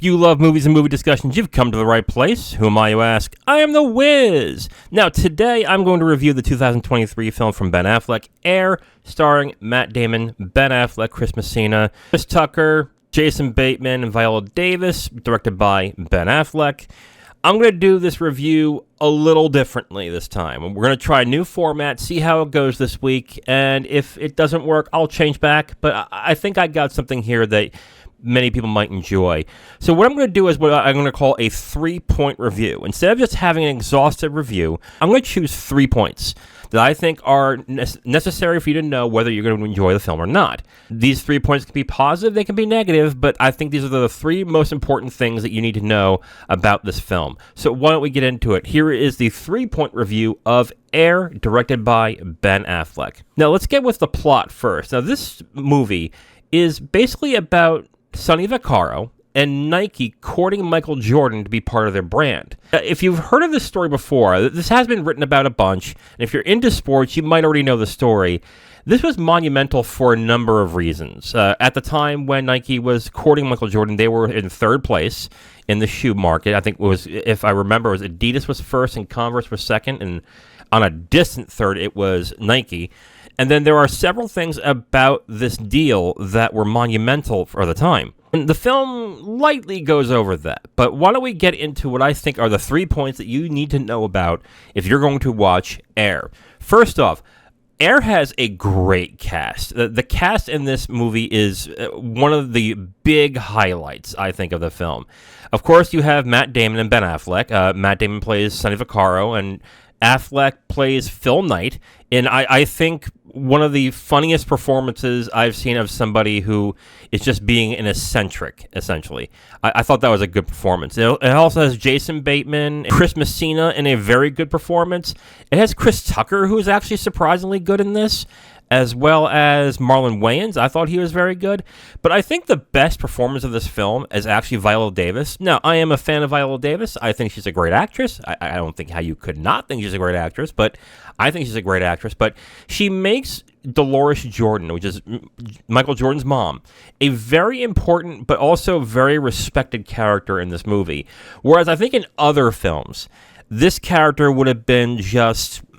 If you love movies and movie discussions, you've come to the right place. Who am I, you ask? I am The Wiz. Now, today I'm going to review the 2023 film from Ben Affleck, Air, starring Matt Damon, Ben Affleck, Chris Messina, Chris Tucker, Jason Bateman, and Viola Davis, directed by Ben Affleck. I'm going to do this review a little differently this time. We're going to try a new format, see how it goes this week, and if it doesn't work, I'll change back. But I think I got something here that many people might enjoy. So what I'm going to do is what I'm going to call a 3-point review. Instead of just having an exhaustive review, I'm going to choose 3 points that I think are necessary for you to know whether you're going to enjoy the film or not. These 3 points can be positive, they can be negative, but I think these are the 3 most important things that you need to know about this film. So why don't we get into it? Here is the 3-point review of Air, directed by Ben Affleck. Now let's get with the plot first. Now this movie is basically about Sonny Vaccaro and Nike courting Michael Jordan to be part of their brand. If you've heard of this story before, this has been written about a bunch, and if you're into sports, you might already know the story. This was monumental for a number of reasons. At the time when Nike was courting Michael Jordan, they were in 3rd place in the shoe market. I think it was, if I remember, it was Adidas was first and Converse was second, and on a distant third, it was Nike. And then there are several things about this deal that were monumental for the time. And the film lightly goes over that, but why don't we get into what I think are the 3 points that you need to know about if you're going to watch Air. First off, Air has a great cast. The cast in this movie is one of the big highlights, I think, of the film. Of course, you have Matt Damon and Ben Affleck. Matt Damon plays Sonny Vaccaro, and Affleck plays Phil Knight, and I think one of the funniest performances I've seen of somebody who is just being an eccentric, essentially. I thought that was a good performance. It also has Jason Bateman, Chris Messina in a very good performance. It has Chris Tucker, who is actually surprisingly good in this, as well as Marlon Wayans. I thought he was very good. But I think the best performance of this film is actually Viola Davis. Now, I am a fan of Viola Davis. I think she's a great actress. I don't think how you could not think she's a great actress, but I think she's a great actress. But she makes Dolores Jordan, which is Michael Jordan's mom, a very important but also very respected character in this movie. Whereas I think in other films, this character would have been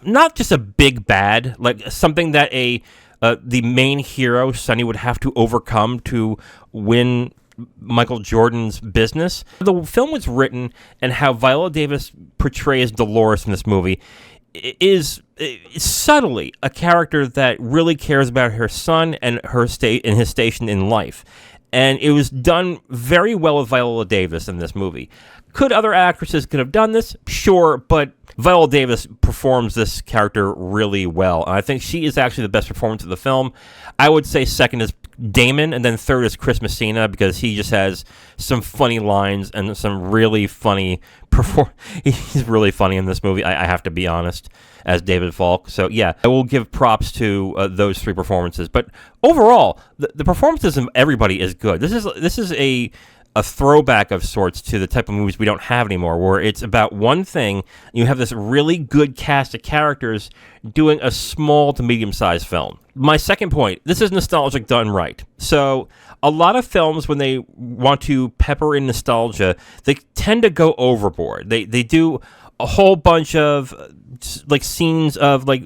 not just a big bad, like something that the main hero, Sonny, would have to overcome to win Michael Jordan's business. The film was written, and how Viola Davis portrays Dolores in this movie is subtly a character that really cares about her son and his station in life. And it was done very well with Viola Davis in this movie. Could other actresses could have done this? Sure, but Viola Davis performs this character really well. And I think she is actually the best performance of the film. I would say second is Damon, and then third is Chris Messina, because he just has some funny lines and some really funny He's really funny in this movie, I have to be honest, as David Falk. So yeah, I will give props to those 3 performances. But overall, the performances of everybody is good. This is a throwback of sorts to the type of movies we don't have anymore, where it's about one thing, you have this really good cast of characters doing a small to medium-sized film. My second point, this is nostalgic done right. So a lot of films, when they want to pepper in nostalgia, they tend to go overboard. They do a whole bunch of like scenes of like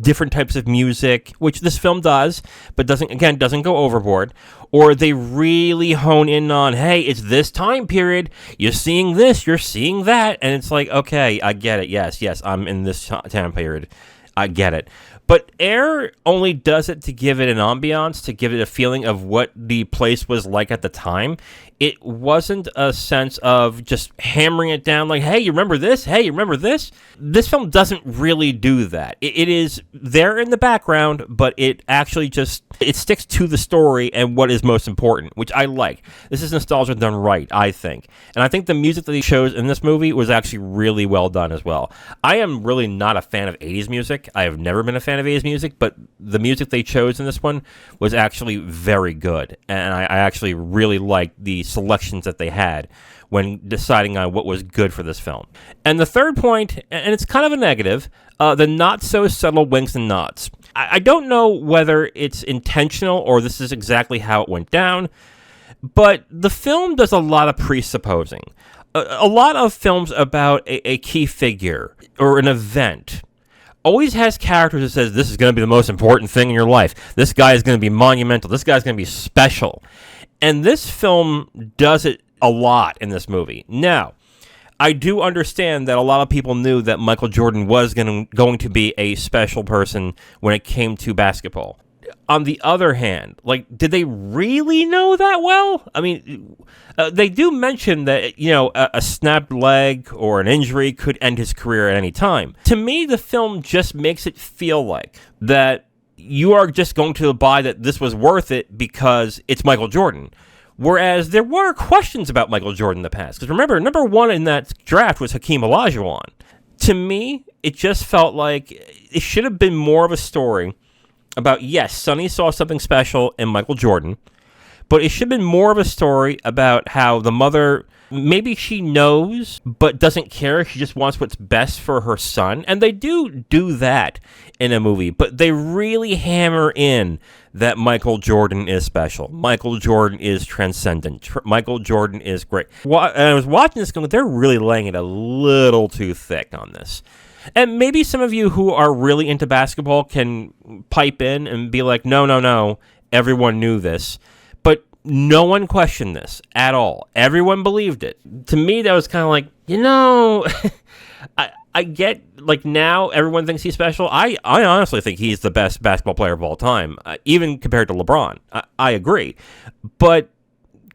different types of music, which this film does, but doesn't go overboard. Or they really hone in on, hey, it's this time period, you're seeing this, you're seeing that, and it's like, okay, I get it, yes, I'm in this time period, I get it. But Air only does it to give it an ambiance, to give it a feeling of what the place was like at the time. It wasn't a sense of just hammering it down like, hey, you remember this? Hey, you remember this? This film doesn't really do that. It is there in the background, but it actually it sticks to the story and what is most important, which I like. This is nostalgia done right, I think. And I think the music that he chose in this movie was actually really well done as well. I am really not a fan of 80s music. I have never been a fan of 80s music, but the music they chose in this one was actually very good. And I actually really liked the selections that they had when deciding on what was good for this film. And the third point, and it's kind of a negative, the not-so-subtle winks and nods. I don't know whether it's intentional or this is exactly how it went down, But the film does a lot of presupposing. A lot of films about a key figure or an event always has characters that says this is going to be the most important thing in your life. This guy is going to be monumental. This guy is going to be special. And this film does it a lot in this movie. Now, I do understand that a lot of people knew that Michael Jordan was going to be a special person when it came to basketball. On the other hand, did they really know that well? I mean, they do mention that, a snapped leg or an injury could end his career at any time. To me, the film just makes it feel like that you are just going to buy that this was worth it because it's Michael Jordan. Whereas there were questions about Michael Jordan in the past. Because remember, number one in that draft was Hakeem Olajuwon. To me, it just felt like it should have been more of a story about, yes, Sonny saw something special in Michael Jordan, but it should have been more of a story about how the mother, maybe she knows, but doesn't care. She just wants what's best for her son. And they do that in a movie, but they really hammer in that Michael Jordan is special. Michael Jordan is transcendent. Michael Jordan is great. I was watching this going, they're really laying it a little too thick on this. And maybe some of you who are really into basketball can pipe in and be like, no, everyone knew this. But no one questioned this at all. Everyone believed it. To me, that was kind of like, I get, now everyone thinks he's special. I honestly think he's the best basketball player of all time, even compared to LeBron. I agree. But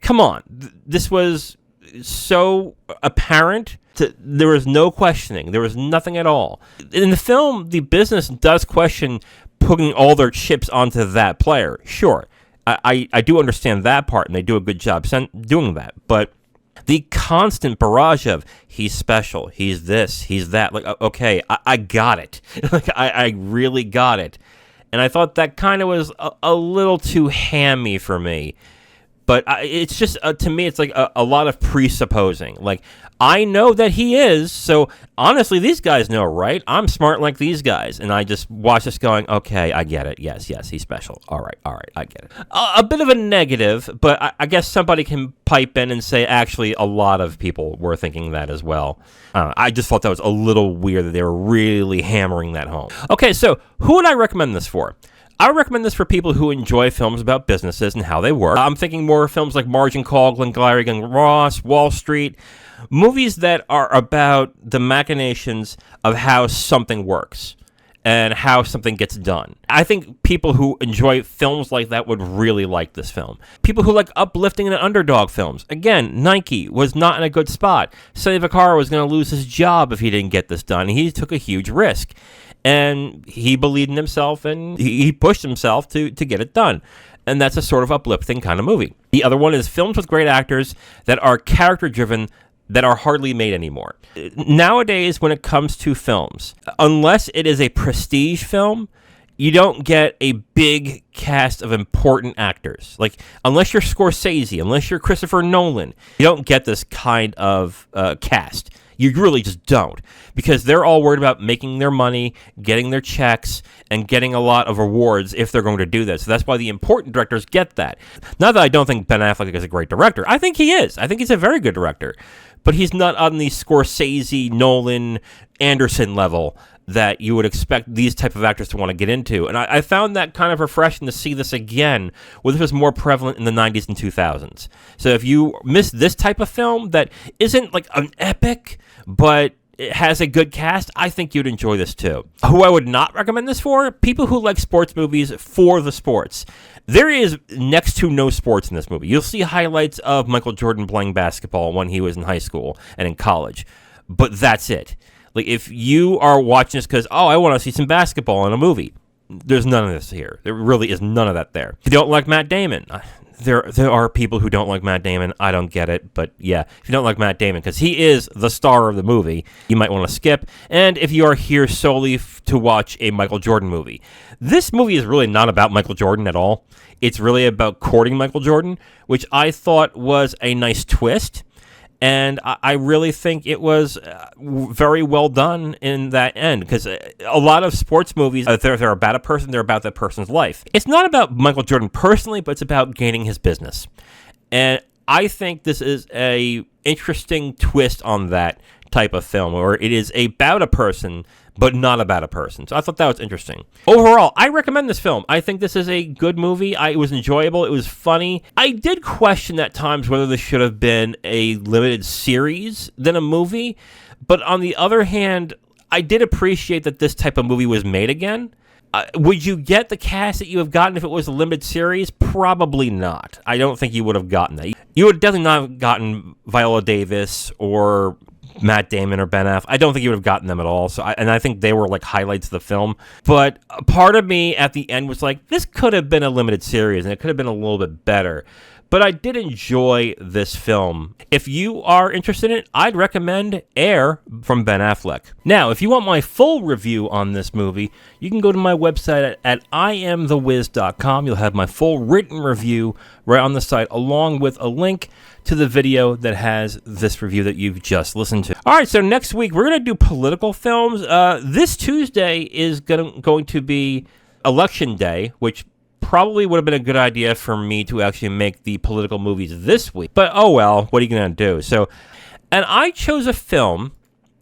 come on, this was so apparent. There was no questioning. There was nothing at all. In the film, the business does question putting all their chips onto that player. Sure, I do understand that part, and they do a good job doing that. But the constant barrage of, he's special, he's this, he's that, okay, I got it. I really got it. And I thought that kind of was a little too hammy for me. But it's just, to me, it's like a lot of presupposing. I know that he is, so honestly, these guys know, right? I'm smart like these guys. And I just watch this going, okay, I get it. Yes, he's special. All right, I get it. A bit of a negative, but I guess somebody can pipe in and say, actually, a lot of people were thinking that as well. I just thought that was a little weird that they were really hammering that home. Okay, so who would I recommend this for? I would recommend this for people who enjoy films about businesses and how they work. I'm thinking more of films like Margin Call, Glengarry Glen Ross, Wall Street, movies that are about the machinations of how something works and how something gets done. I think people who enjoy films like that would really like this film. People who like uplifting and underdog films. Again, Nike was not in a good spot. Sonny Vaccaro was going to lose his job if he didn't get this done. He took a huge risk. And he believed in himself, and he pushed himself to get it done. And that's a sort of uplifting kind of movie. The other one is films with great actors that are character-driven, that are hardly made anymore. Nowadays, when it comes to films, unless it is a prestige film, you don't get a big cast of important actors. Unless you're Scorsese, unless you're Christopher Nolan, you don't get this kind of cast. You really just don't, because they're all worried about making their money, getting their checks, and getting a lot of awards if they're going to do that. So that's why the important directors get that. Not that I don't think Ben Affleck is a great director. I think he is. I think he's a very good director. But he's not on the Scorsese, Nolan, Anderson level that you would expect these type of actors to want to get into. And I found that kind of refreshing to see this again, where this was more prevalent in the 90s and 2000s. So if you miss this type of film that isn't like an epic, but it has a good cast, I think you'd enjoy this too. Who I would not recommend this for? People who like sports movies for the sports. There is next to no sports in this movie. You'll see highlights of Michael Jordan playing basketball when he was in high school and in college, but that's it. If you are watching this because, I want to see some basketball in a movie, there's none of this here. There really is none of that there. If you don't like Matt Damon, there are people who don't like Matt Damon. I don't get it, but yeah, if you don't like Matt Damon, because he is the star of the movie, you might want to skip. And if you are here solely to watch a Michael Jordan movie, this movie is really not about Michael Jordan at all. It's really about courting Michael Jordan, which I thought was a nice twist. And I really think it was very well done in that end, because a lot of sports movies, if they're about a person, they're about that person's life. It's not about Michael Jordan personally, but it's about gaining his business. And I think this is a interesting twist on that type of film, where it is about a person, but not about a person. So I thought that was interesting. Overall, I recommend this film. I think this is a good movie. It was enjoyable. It was funny. I did question at times whether this should have been a limited series than a movie. But on the other hand, I did appreciate that this type of movie was made again. Would you get the cast that you have gotten if it was a limited series? Probably not. I don't think you would have gotten that. You would definitely not have gotten Viola Davis or Matt Damon or Ben Affleck. I don't think you would have gotten them at all. I think they were like highlights of the film. But a part of me at the end was like, this could have been a limited series and it could have been a little bit better. But I did enjoy this film. If you are interested in it, I'd recommend Air from Ben Affleck. Now, if you want my full review on this movie, you can go to my website at IamTheWiz.com. You'll have my full written review right on the site, along with a link to the video that has this review that you've just listened to. All right, so next week, we're going to do political films. This Tuesday is going to be Election Day, which probably would have been a good idea for me to actually make the political movies this week. But oh well, what are you going to do? And I chose a film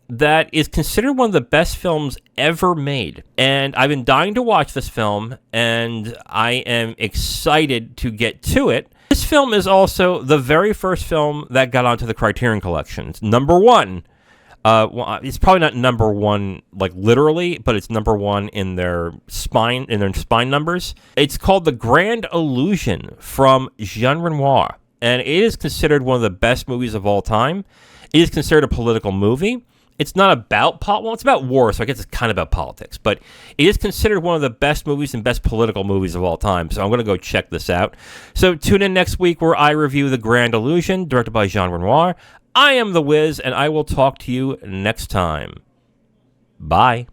that is considered one of the best films ever made. And I've been dying to watch this film, and I am excited to get to it. This film is also the very first film that got onto the Criterion Collection. It's number one. It's probably not number one, like literally, but it's number one in their spine numbers. It's called The Grand Illusion from Jean Renoir, and it is considered one of the best movies of all time. It is considered a political movie. It's not about it's about war, so I guess it's kind of about politics, but it is considered one of the best movies and best political movies of all time. So I'm going to go check this out. So tune in next week where I review The Grand Illusion, directed by Jean Renoir. I am The Wiz, and I will talk to you next time. Bye.